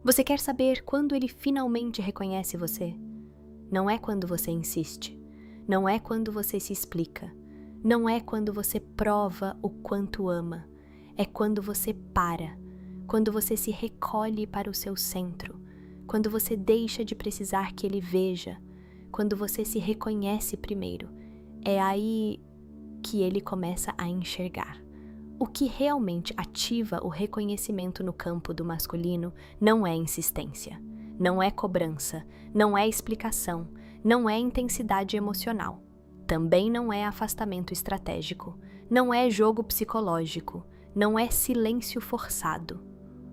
Você quer saber quando ele finalmente reconhece você? Não é quando você insiste, não é quando você se explica, não é quando você prova o quanto ama, é quando você para, quando você se recolhe para o seu centro, quando você deixa de precisar que ele veja, quando você se reconhece primeiro. É aí que ele começa a enxergar. O que realmente ativa o reconhecimento no campo do masculino não é insistência, não é cobrança, não é explicação, não é intensidade emocional. Também não é afastamento estratégico, não é jogo psicológico, não é silêncio forçado.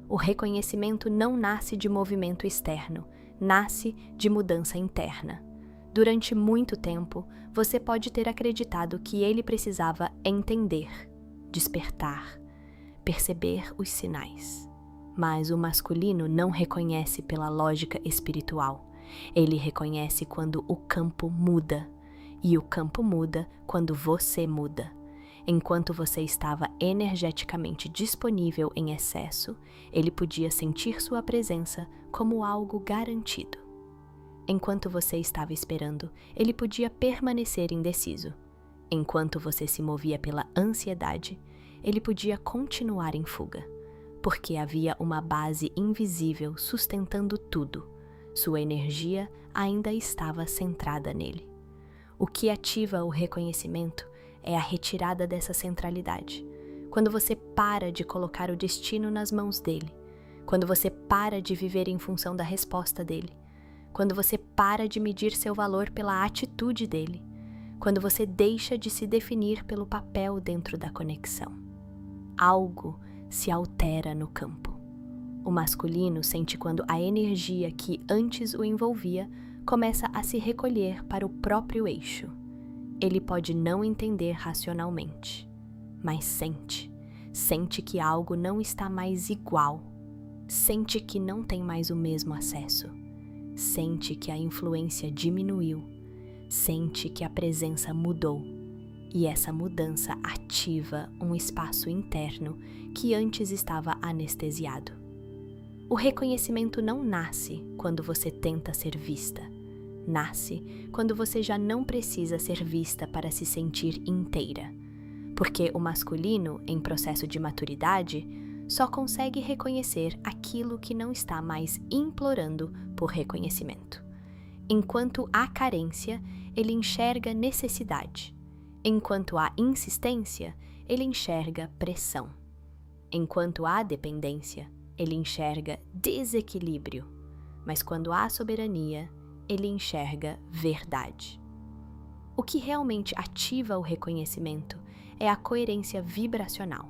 O reconhecimento não nasce de movimento externo, nasce de mudança interna. Durante muito tempo, você pode ter acreditado que ele precisava entender, despertar, perceber os sinais. Mas o masculino não reconhece pela lógica espiritual. Ele reconhece quando o campo muda. E o campo muda quando você muda. Enquanto você estava energeticamente disponível em excesso, ele podia sentir sua presença como algo garantido. Enquanto você estava esperando, ele podia permanecer indeciso. Enquanto você se movia pela ansiedade, ele podia continuar em fuga, porque havia uma base invisível sustentando tudo. Sua energia ainda estava centrada nele. O que ativa o reconhecimento é a retirada dessa centralidade. Quando você para de colocar o destino nas mãos dele, quando você para de viver em função da resposta dele, quando você para de medir seu valor pela atitude dele, quando você deixa de se definir pelo papel dentro da conexão. Algo se altera no campo. O masculino sente quando a energia que antes o envolvia começa a se recolher para o próprio eixo. Ele pode não entender racionalmente, mas sente que algo não está mais igual, sente que não tem mais o mesmo acesso, sente que a influência diminuiu, sente que a presença mudou, e essa mudança ativa um espaço interno que antes estava anestesiado. O reconhecimento não nasce quando você tenta ser vista. Nasce quando você já não precisa ser vista para se sentir inteira. Porque o masculino, em processo de maturidade, só consegue reconhecer aquilo que não está mais implorando por reconhecimento. Enquanto há carência, ele enxerga necessidade. Enquanto há insistência, ele enxerga pressão. Enquanto há dependência, ele enxerga desequilíbrio. Mas quando há soberania, ele enxerga verdade. O que realmente ativa o reconhecimento é a coerência vibracional.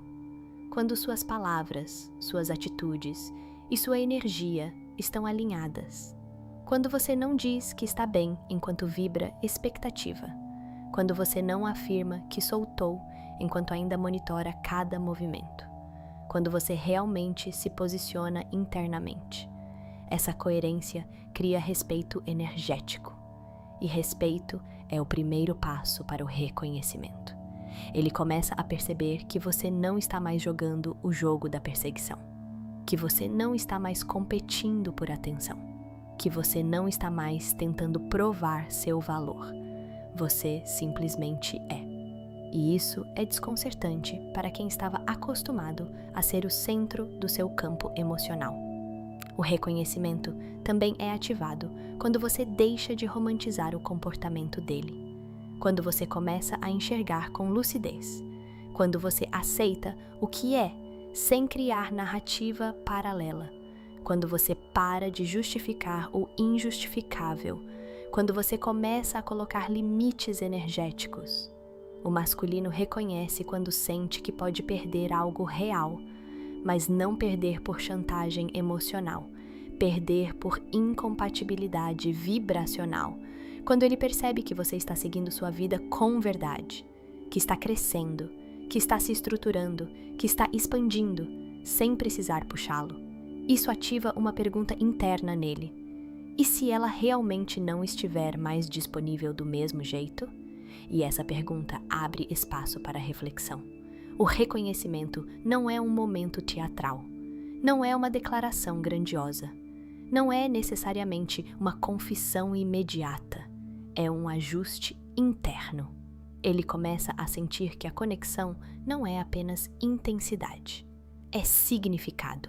Quando suas palavras, suas atitudes e sua energia estão alinhadas. Quando você não diz que está bem enquanto vibra expectativa. Quando você não afirma que soltou enquanto ainda monitora cada movimento. Quando você realmente se posiciona internamente. Essa coerência cria respeito energético. E respeito é o primeiro passo para o reconhecimento. Ele começa a perceber que você não está mais jogando o jogo da perseguição. Que você não está mais competindo por atenção. Que você não está mais tentando provar seu valor. Você simplesmente é. E isso é desconcertante para quem estava acostumado a ser o centro do seu campo emocional. O reconhecimento também é ativado quando você deixa de romantizar o comportamento dele. Quando você começa a enxergar com lucidez. Quando você aceita o que é, sem criar narrativa paralela. Quando você para de justificar o injustificável. Quando você começa a colocar limites energéticos. O masculino reconhece quando sente que pode perder algo real, mas não perder por chantagem emocional, perder por incompatibilidade vibracional. Quando ele percebe que você está seguindo sua vida com verdade, que está crescendo, que está se estruturando, que está expandindo, sem precisar puxá-lo. Isso ativa uma pergunta interna nele. E se ela realmente não estiver mais disponível do mesmo jeito? E essa pergunta abre espaço para reflexão. O reconhecimento não é um momento teatral. Não é uma declaração grandiosa. não é necessariamente uma confissão imediata, é um ajuste interno. Ele começa a sentir que a conexão não é apenas intensidade, é significado.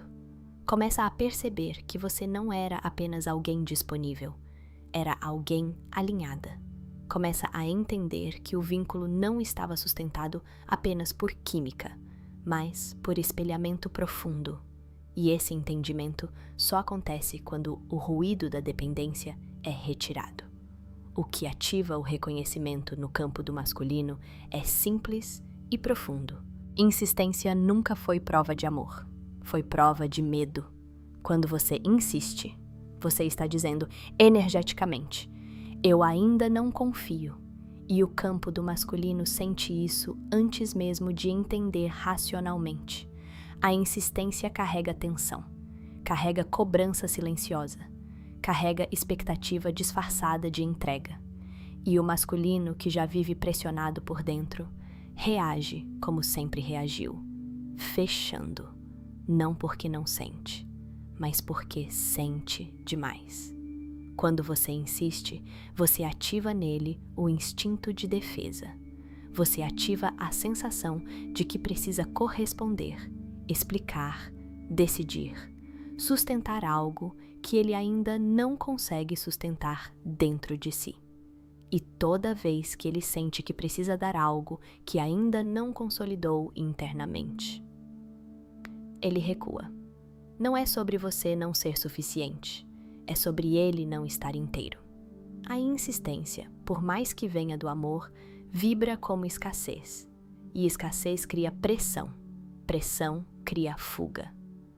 Começa a perceber que você não era apenas alguém disponível, era alguém alinhada. Começa a entender que o vínculo não estava sustentado apenas por química, mas por espelhamento profundo. E esse entendimento só acontece quando o ruído da dependência é retirado. O que ativa o reconhecimento no campo do masculino é simples e profundo. Insistência nunca foi prova de amor, foi prova de medo. Quando você insiste, você está dizendo energeticamente: eu ainda não confio. E o campo do masculino sente isso antes mesmo de entender racionalmente. A insistência carrega tensão, carrega cobrança silenciosa, carrega expectativa disfarçada de entrega. E o masculino, que já vive pressionado por dentro, reage como sempre reagiu, fechando, não porque não sente, mas porque sente demais. Quando você insiste, você ativa nele o instinto de defesa. Você ativa a sensação de que precisa corresponder, explicar, decidir, sustentar algo que ele ainda não consegue sustentar dentro de si. E toda vez que ele sente que precisa dar algo que ainda não consolidou internamente, ele recua. Não é sobre você não ser suficiente, é sobre ele não estar inteiro. A insistência, por mais que venha do amor, vibra como escassez. E escassez cria pressão. Pressão cria fuga.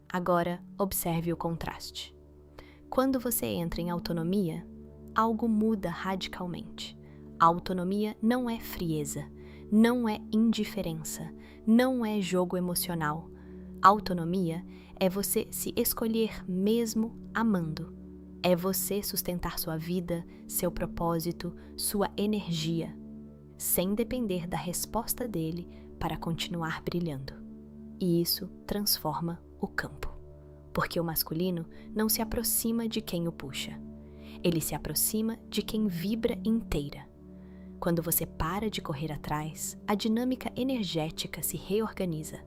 Agora, observe o contraste. Quando você entra em autonomia, algo muda radicalmente. A autonomia não é frieza, não é indiferença, não é jogo emocional. Autonomia é você se escolher mesmo amando. É você sustentar sua vida, seu propósito, sua energia, sem depender da resposta dele para continuar brilhando. E isso transforma o campo, porque o masculino não se aproxima de quem o puxa. Ele se aproxima de quem vibra inteira. Quando você para de correr atrás, a dinâmica energética se reorganiza.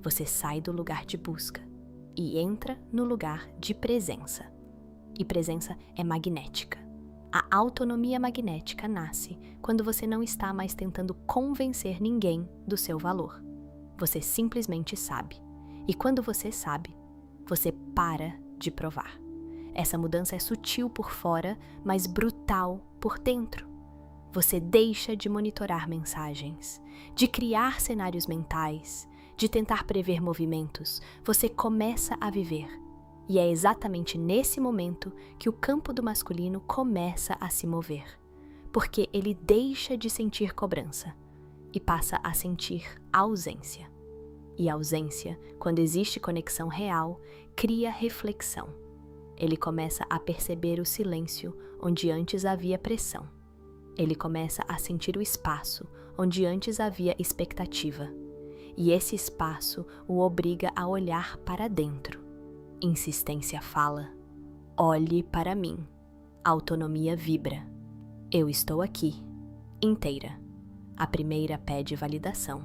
Você sai do lugar de busca e entra no lugar de presença. E presença é magnética. A autonomia magnética nasce quando você não está mais tentando convencer ninguém do seu valor. Você simplesmente sabe. E quando você sabe, você para de provar. Essa mudança é sutil por fora, mas brutal por dentro. Você deixa de monitorar mensagens, de criar cenários mentais, de tentar prever movimentos. Você começa a viver. E é exatamente nesse momento que o campo do masculino começa a se mover, porque ele deixa de sentir cobrança e passa a sentir ausência. E ausência, quando existe conexão real, cria reflexão. Ele começa a perceber o silêncio onde antes havia pressão. Ele começa a sentir o espaço onde antes havia expectativa. E esse espaço o obriga a olhar para dentro. Insistência fala: olhe para mim. Autonomia vibra: eu estou aqui, inteira. A primeira pede validação.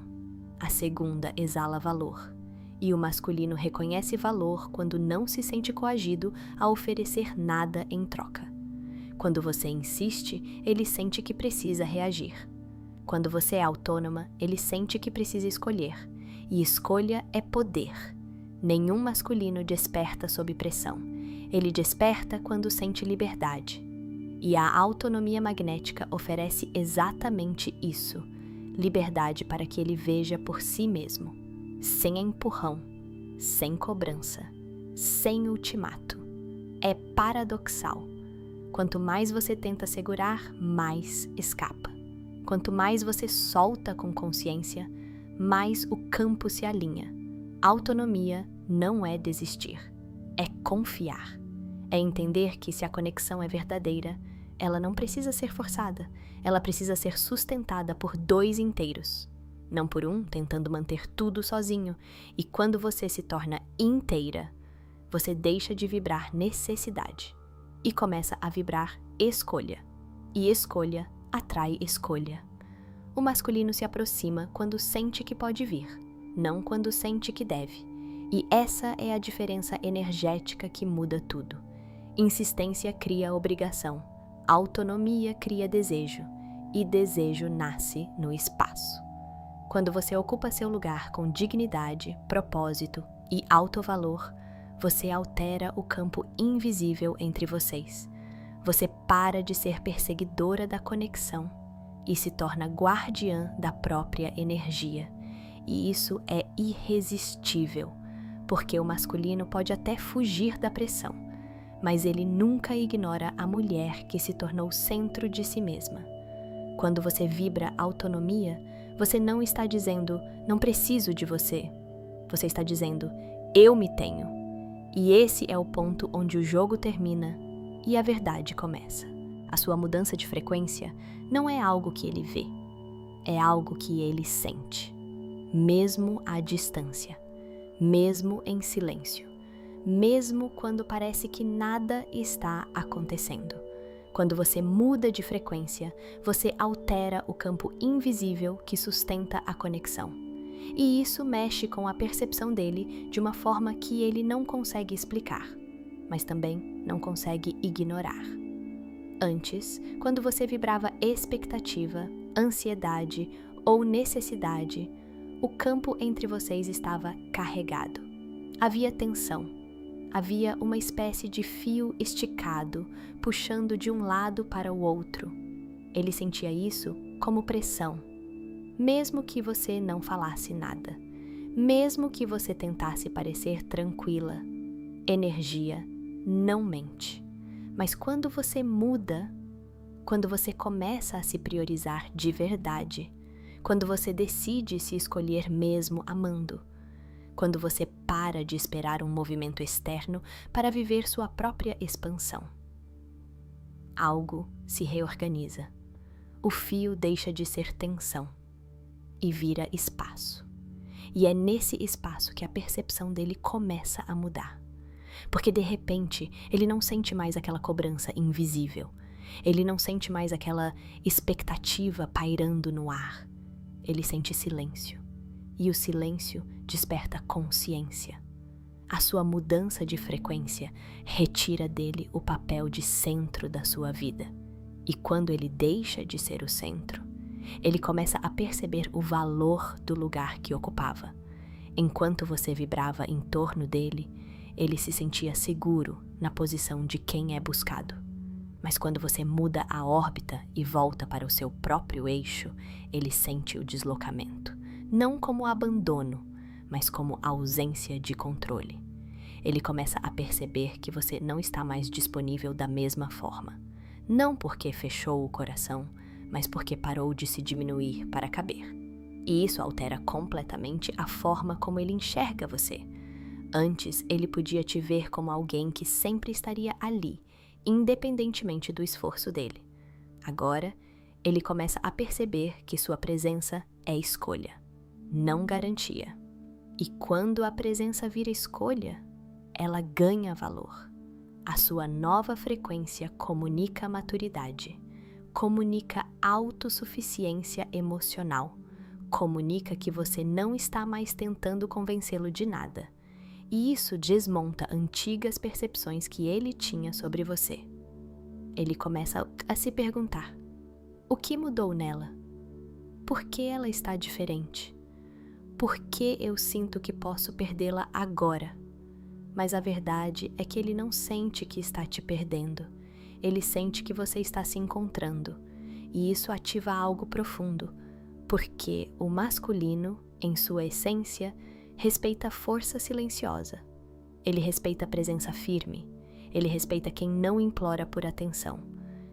A segunda exala valor. E o masculino reconhece valor quando não se sente coagido a oferecer nada em troca. Quando você insiste, ele sente que precisa reagir. Quando você é autônoma, ele sente que precisa escolher. E escolha é poder. Nenhum masculino desperta sob pressão. Ele desperta quando sente liberdade. E a autonomia magnética oferece exatamente isso: liberdade para que ele veja por si mesmo, sem empurrão, sem cobrança, sem ultimato. É paradoxal. Quanto mais você tenta segurar, mais escapa. Quanto mais você solta com consciência, mais o campo se alinha. Autonomia não é desistir, é confiar. É entender que se a conexão é verdadeira, ela não precisa ser forçada, ela precisa ser sustentada por dois inteiros. Não por um tentando manter tudo sozinho. E quando você se torna inteira, você deixa de vibrar necessidade e começa a vibrar escolha. E escolha atrai escolha. O masculino se aproxima quando sente que pode vir, não quando sente que deve. E essa é a diferença energética que muda tudo. Insistência cria obrigação, autonomia cria desejo, e desejo nasce no espaço. Quando você ocupa seu lugar com dignidade, propósito e alto valor, você altera o campo invisível entre vocês. Você para de ser perseguidora da conexão e se torna guardiã da própria energia. E isso é irresistível, porque o masculino pode até fugir da pressão, mas ele nunca ignora a mulher que se tornou centro de si mesma. Quando você vibra autonomia, você não está dizendo, não preciso de você. Você está dizendo, eu me tenho. E esse é o ponto onde o jogo termina e a verdade começa. A sua mudança de frequência não é algo que ele vê, é algo que ele sente. Mesmo à distância, mesmo em silêncio, mesmo quando parece que nada está acontecendo. Quando você muda de frequência, você altera o campo invisível que sustenta a conexão. E isso mexe com a percepção dele de uma forma que ele não consegue explicar, mas também não consegue ignorar. Antes, quando você vibrava expectativa, ansiedade ou necessidade, o campo entre vocês estava carregado. Havia tensão. Havia uma espécie de fio esticado, puxando de um lado para o outro. Ele sentia isso como pressão, mesmo que você não falasse nada, mesmo que você tentasse parecer tranquila. Energia não mente. Mas quando você muda, quando você começa a se priorizar de verdade, quando você decide se escolher mesmo amando, quando você para de esperar um movimento externo para viver sua própria expansão, algo se reorganiza. O fio deixa de ser tensão e vira espaço. E é nesse espaço que a percepção dele começa a mudar. Porque de repente ele não sente mais aquela cobrança invisível. Ele não sente mais aquela expectativa pairando no ar. Ele sente silêncio. E o silêncio desperta consciência. A sua mudança de frequência retira dele o papel de centro da sua vida. E quando ele deixa de ser o centro, ele começa a perceber o valor do lugar que ocupava. Enquanto você vibrava em torno dele, ele se sentia seguro na posição de quem é buscado. Mas quando você muda a órbita e volta para o seu próprio eixo, ele sente o deslocamento. Não como abandono, mas como ausência de controle. Ele começa a perceber que você não está mais disponível da mesma forma. Não porque fechou o coração, mas porque parou de se diminuir para caber. E isso altera completamente a forma como ele enxerga você. Antes, ele podia te ver como alguém que sempre estaria ali, independentemente do esforço dele. Agora, ele começa a perceber que sua presença é escolha, não garantia. E quando a presença vira escolha, ela ganha valor. A sua nova frequência comunica maturidade, comunica autossuficiência emocional, comunica que você não está mais tentando convencê-lo de nada. E isso desmonta antigas percepções que ele tinha sobre você. Ele começa a se perguntar: o que mudou nela? Por que ela está diferente? Por que eu sinto que posso perdê-la agora? Mas a verdade é que ele não sente que está te perdendo. Ele sente que você está se encontrando. E isso ativa algo profundo, porque o masculino, em sua essência, respeita a força silenciosa. Ele respeita a presença firme. Ele respeita quem não implora por atenção.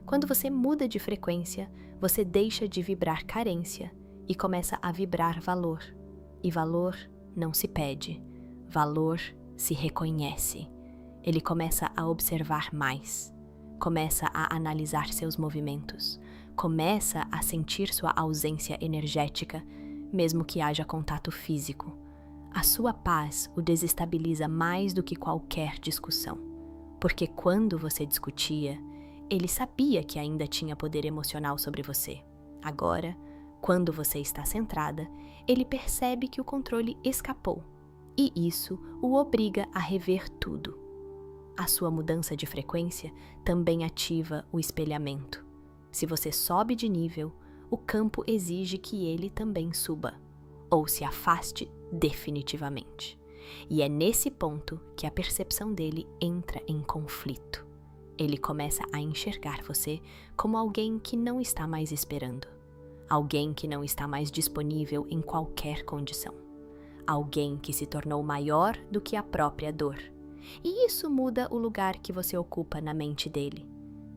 Quando você muda de frequência, você deixa de vibrar carência e começa a vibrar valor. E valor não se pede, valor se reconhece. Ele começa a observar mais, começa a analisar seus movimentos, começa a sentir sua ausência energética, mesmo que haja contato físico. A sua paz o desestabiliza mais do que qualquer discussão, porque quando você discutia, ele sabia que ainda tinha poder emocional sobre você. Agora, quando você está centrada, ele percebe que o controle escapou, e isso o obriga a rever tudo. A sua mudança de frequência também ativa o espelhamento. Se você sobe de nível, o campo exige que ele também suba, ou se afaste definitivamente. E é nesse ponto que a percepção dele entra em conflito. Ele começa a enxergar você como alguém que não está mais esperando, alguém que não está mais disponível em qualquer condição, alguém que se tornou maior do que a própria dor. E isso muda o lugar que você ocupa na mente dele.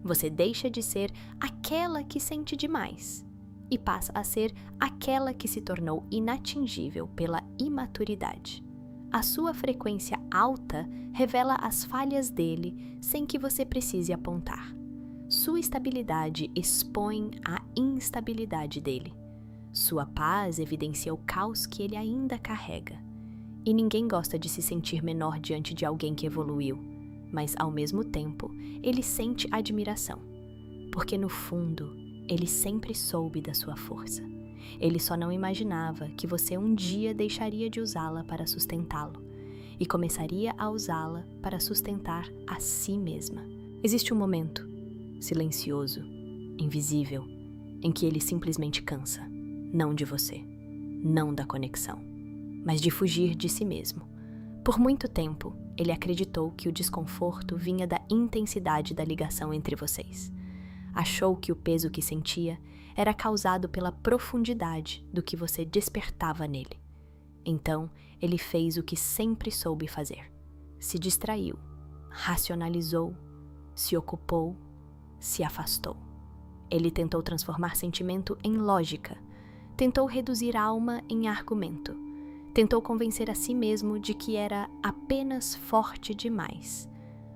Você deixa de ser aquela que sente demais e passa a ser aquela que se tornou inatingível pela imaturidade. A sua frequência alta revela as falhas dele sem que você precise apontar. Sua estabilidade expõe a instabilidade dele. Sua paz evidencia o caos que ele ainda carrega. E ninguém gosta de se sentir menor diante de alguém que evoluiu, mas ao mesmo tempo ele sente admiração, porque no fundo ele sempre soube da sua força. Ele só não imaginava que você um dia deixaria de usá-la para sustentá-lo e começaria a usá-la para sustentar a si mesma. Existe um momento silencioso, invisível, em que ele simplesmente cansa, não de você, não da conexão, mas de fugir de si mesmo. Por muito tempo, ele acreditou que o desconforto vinha da intensidade da ligação entre vocês. Achou que o peso que sentia era causado pela profundidade do que você despertava nele. Então, ele fez o que sempre soube fazer. Se distraiu, racionalizou, se ocupou, se afastou. Ele tentou transformar sentimento em lógica, tentou reduzir alma em argumento, tentou convencer a si mesmo de que era apenas forte demais.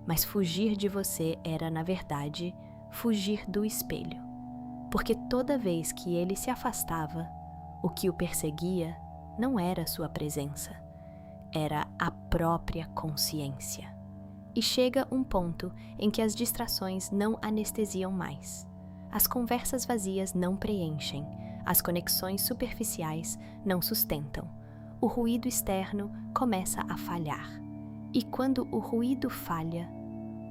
Mas fugir de você era, na verdade, fugir do espelho. Porque toda vez que ele se afastava, o que o perseguia não era sua presença, era a própria consciência. E chega um ponto em que as distrações não anestesiam mais. As conversas vazias não preenchem, as conexões superficiais não sustentam. O ruído externo começa a falhar. E quando o ruído falha,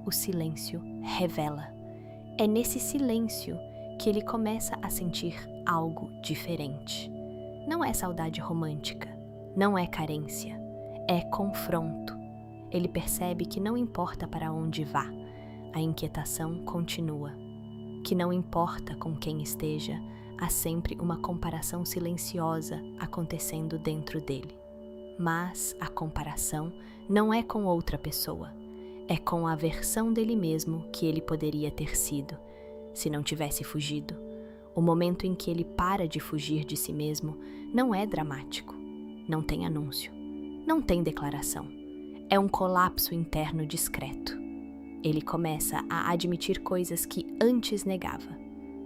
o silêncio revela. É nesse silêncio que ele começa a sentir algo diferente. Não é saudade romântica, não é carência, é confronto. Ele percebe que não importa para onde vá, a inquietação continua. Que não importa com quem esteja, há sempre uma comparação silenciosa acontecendo dentro dele. Mas a comparação não é com outra pessoa, é com a versão dele mesmo que ele poderia ter sido, se não tivesse fugido. O momento em que ele para de fugir de si mesmo não é dramático, não tem anúncio, não tem declaração. É um colapso interno discreto. Ele começa a admitir coisas que antes negava.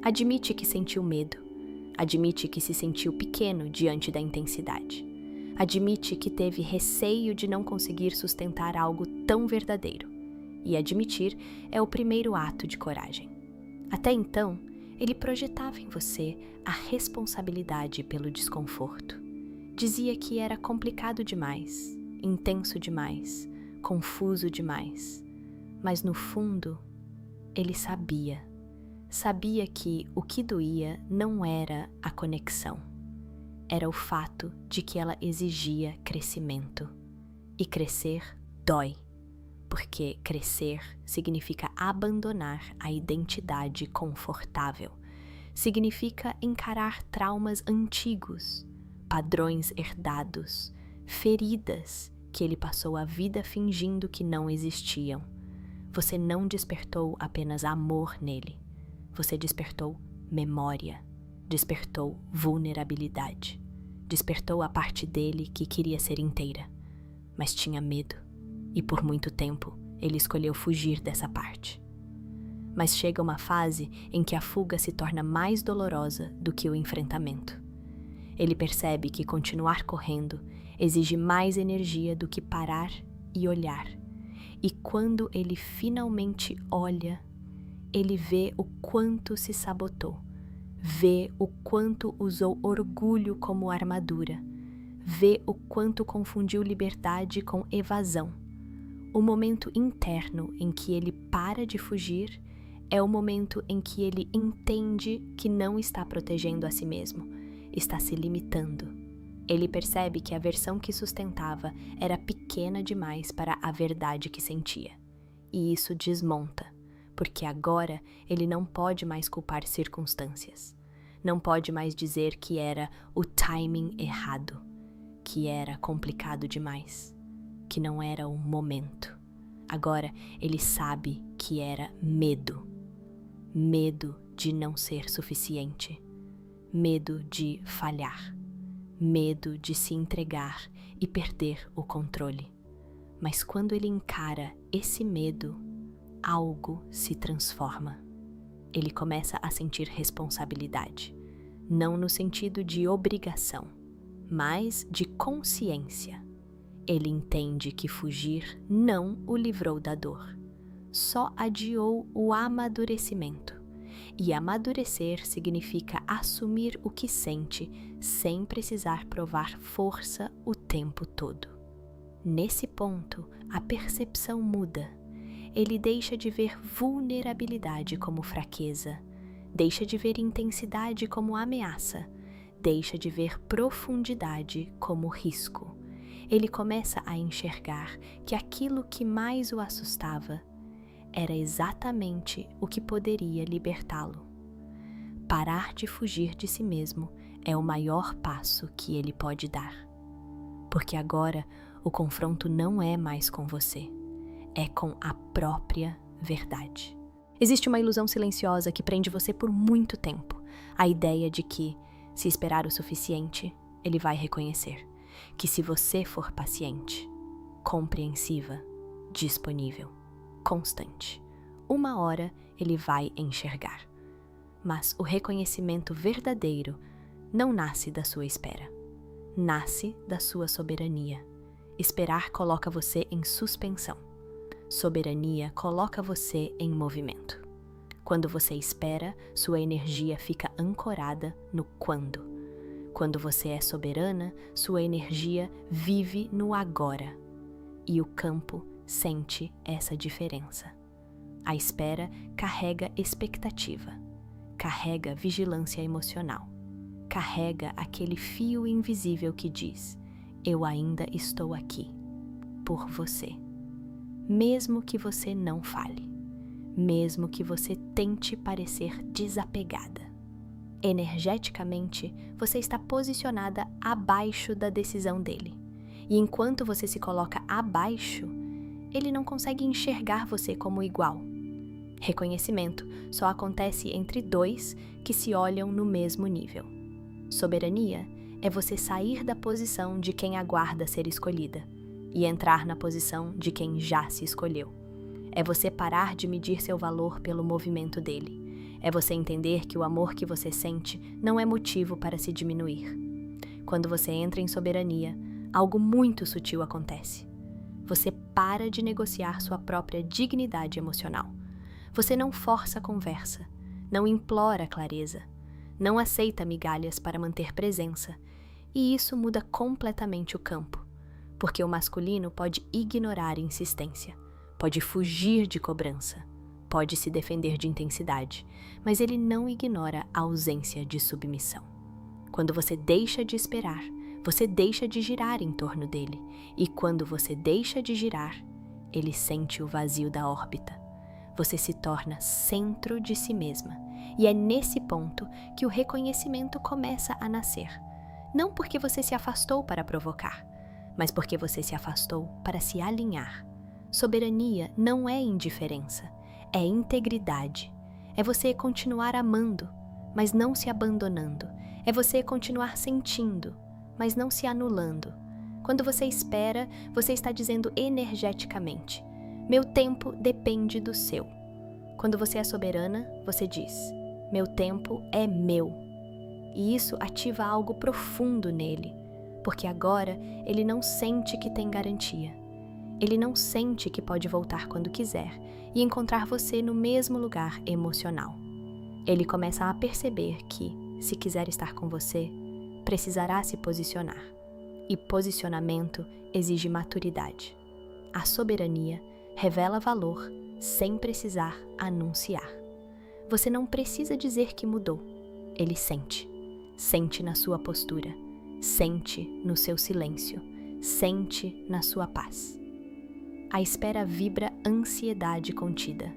Admite que sentiu medo. Admite que se sentiu pequeno diante da intensidade. Admite que teve receio de não conseguir sustentar algo tão verdadeiro. E admitir é o primeiro ato de coragem. Até então, ele projetava em você a responsabilidade pelo desconforto. Dizia que era complicado demais, intenso demais, confuso demais. Mas no fundo, ele sabia que o que doía não era a conexão. Era o fato de que ela exigia crescimento. E crescer dói, porque crescer significa abandonar a identidade confortável. Significa encarar traumas antigos, padrões herdados, feridas que ele passou a vida fingindo que não existiam. Você não despertou apenas amor nele. Você despertou memória, despertou vulnerabilidade, despertou a parte dele que queria ser inteira, mas tinha medo, e por muito tempo ele escolheu fugir dessa parte. Mas chega uma fase em que a fuga se torna mais dolorosa do que o enfrentamento. Ele percebe que continuar correndo exige mais energia do que parar e olhar. E quando ele finalmente olha, ele vê o quanto se sabotou, vê o quanto usou orgulho como armadura, vê o quanto confundiu liberdade com evasão. O momento interno em que ele para de fugir é o momento em que ele entende que não está protegendo a si mesmo, está se limitando. Ele percebe que a versão que sustentava era pequena demais para a verdade que sentia. E isso desmonta, porque agora ele não pode mais culpar circunstâncias. Não pode mais dizer que era o timing errado, que era complicado demais, que não era o momento. Agora ele sabe que era medo. Medo de não ser suficiente. Medo de falhar. Medo de se entregar e perder o controle. Mas quando ele encara esse medo, algo se transforma. Ele começa a sentir responsabilidade, não no sentido de obrigação, mas de consciência. Ele entende que fugir não o livrou da dor, só adiou o amadurecimento. E amadurecer significa assumir o que sente sem precisar provar força o tempo todo. Nesse ponto, a percepção muda. Ele deixa de ver vulnerabilidade como fraqueza, deixa de ver intensidade como ameaça, deixa de ver profundidade como risco. Ele começa a enxergar que aquilo que mais o assustava era exatamente o que poderia libertá-lo. Parar de fugir de si mesmo é o maior passo que ele pode dar. Porque agora o confronto não é mais com você, é com a própria verdade. Existe uma ilusão silenciosa que prende você por muito tempo. A ideia de que, se esperar o suficiente, ele vai reconhecer. Que se você for paciente, compreensiva, disponível, constante, uma hora ele vai enxergar. Mas o reconhecimento verdadeiro não nasce da sua espera. Nasce da sua soberania. Esperar coloca você em suspensão. Soberania coloca você em movimento. Quando você espera, sua energia fica ancorada no quando. Quando você é soberana, sua energia vive no agora. E o campo sente essa diferença. A espera carrega expectativa, carrega vigilância emocional, carrega aquele fio invisível que diz: eu ainda estou aqui, por você. Mesmo que você não fale, mesmo que você tente parecer desapegada. Energeticamente, você está posicionada abaixo da decisão dele. E enquanto você se coloca abaixo, ele não consegue enxergar você como igual. Reconhecimento só acontece entre dois que se olham no mesmo nível. Soberania é você sair da posição de quem aguarda ser escolhida e entrar na posição de quem já se escolheu. É você parar de medir seu valor pelo movimento dele. É você entender que o amor que você sente não é motivo para se diminuir. Quando você entra em soberania, algo muito sutil acontece. Você para de negociar sua própria dignidade emocional. Você não força a conversa, não implora clareza, não aceita migalhas para manter presença, e isso muda completamente o campo, porque o masculino pode ignorar insistência, pode fugir de cobrança, pode se defender de intensidade, mas ele não ignora a ausência de submissão. Quando você deixa de esperar, você deixa de girar em torno dele, e quando você deixa de girar, ele sente o vazio da órbita. Você se torna centro de si mesma, e é nesse ponto que o reconhecimento começa a nascer. Não porque você se afastou para provocar, mas porque você se afastou para se alinhar. Soberania não é indiferença, é integridade. É você continuar amando, mas não se abandonando. É você continuar sentindo, mas não se anulando. Quando você espera, você está dizendo energeticamente: meu tempo depende do seu. Quando você é soberana, você diz: meu tempo é meu. E isso ativa algo profundo nele, porque agora ele não sente que tem garantia. Ele não sente que pode voltar quando quiser e encontrar você no mesmo lugar emocional. Ele começa a perceber que, se quiser estar com você, precisará se posicionar. E posicionamento exige maturidade. A soberania revela valor sem precisar anunciar. Você não precisa dizer que mudou. Ele sente. Sente na sua postura. Sente no seu silêncio. Sente na sua paz. A espera vibra ansiedade contida.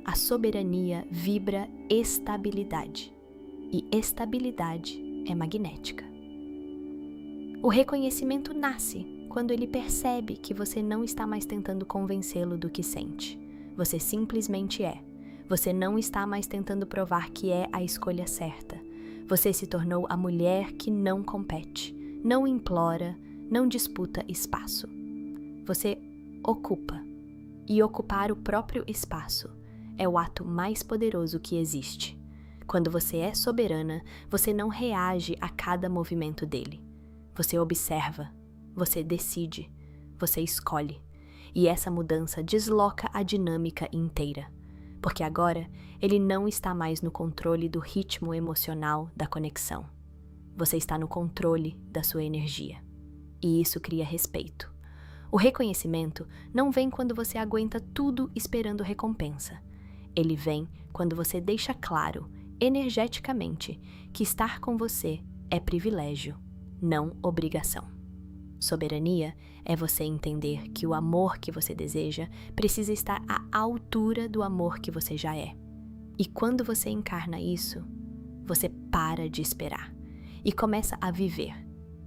A soberania vibra estabilidade. E estabilidade é magnética. O reconhecimento nasce quando ele percebe que você não está mais tentando convencê-lo do que sente. Você simplesmente é. Você não está mais tentando provar que é a escolha certa. Você se tornou a mulher que não compete, não implora, não disputa espaço. Você ocupa. E ocupar o próprio espaço é o ato mais poderoso que existe. Quando você é soberana, você não reage a cada movimento dele. Você observa, você decide, você escolhe. E essa mudança desloca a dinâmica inteira. Porque agora ele não está mais no controle do ritmo emocional da conexão. Você está no controle da sua energia. E isso cria respeito. O reconhecimento não vem quando você aguenta tudo esperando recompensa. Ele vem quando você deixa claro, energeticamente, que estar com você é privilégio, não obrigação. Soberania é você entender que o amor que você deseja precisa estar à altura do amor que você já é. E quando você encarna isso, você para de esperar e começa a viver.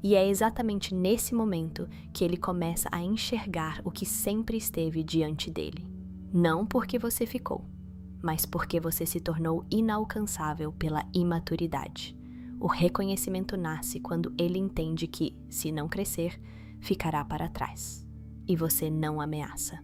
E é exatamente nesse momento que ele começa a enxergar o que sempre esteve diante dele. Não porque você ficou, mas porque você se tornou inalcançável pela imaturidade. O reconhecimento nasce quando ele entende que, se não crescer, ficará para trás. E você não ameaça.